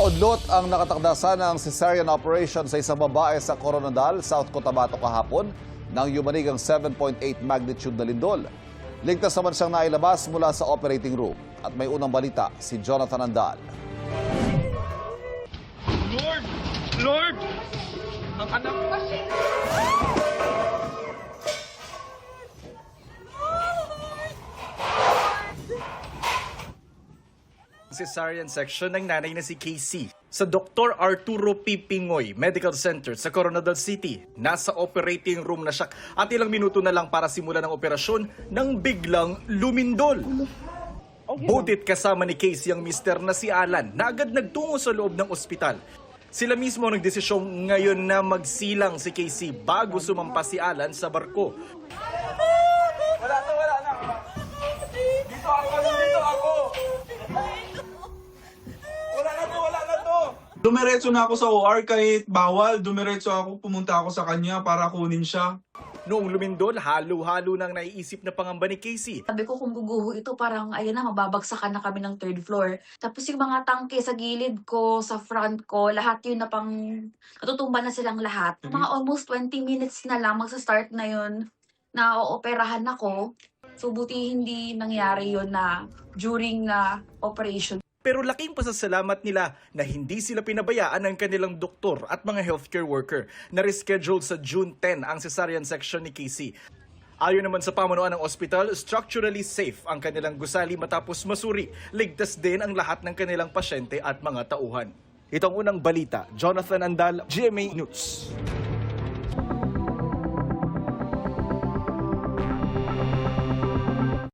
Naudlot ang nakatakdasan ng cesarean operation sa isang babae sa Coronadal, South Cotabato kahapon ng yumanigang 7.8 magnitude na lindol. Ligtas naman siyang nailabas mula sa operating room. At may unang balita si Jonathan Andal. Lord! Lord! Ang anak kasi! Cesarean section ng nanay na si Casey sa Dr. Arturo P. Pingoy Medical Center sa Coronadal City. Nasa operating room na siya at ilang minuto na lang para simulan ang operasyon nang biglang lumindol. Butit kasama ni Casey ang mister na si Alan na agad nagtungo sa loob ng ospital. Sila mismo ang nagdesisyong ngayon na magsilang si Casey bago sumampa si Alan sa barko. Wala na. Dito ako. Wala na to. Dumiretso na ako sa OR kahit bawal. Pumunta ako sa kanya para kunin siya. Noong lumindol, halo-halo nang naiisip na pangamba ni Casey. Sabi ko kung guguho ito parang ayun na mababagsakan na kami ng 3rd floor. Tapos yung mga tangke sa gilid ko, sa front ko, lahat yun na pang natutumba na silang lahat. Mga almost 20 minutes na lang magsa-start na yun na ooperahan ako. So buti hindi nangyari yun na during operation. Pero laking pasasalamat nila na hindi sila pinabayaan ng kanilang doktor at mga healthcare worker na reschedule sa June 10 ang cesarean section ni Casey. Ayon naman sa pamunuan ng ospital, structurally safe ang kanilang gusali matapos masuri. Ligtas din ang lahat ng kanilang pasyente at mga tauhan. Ito ang unang balita. Jonathan Andal, GMA News.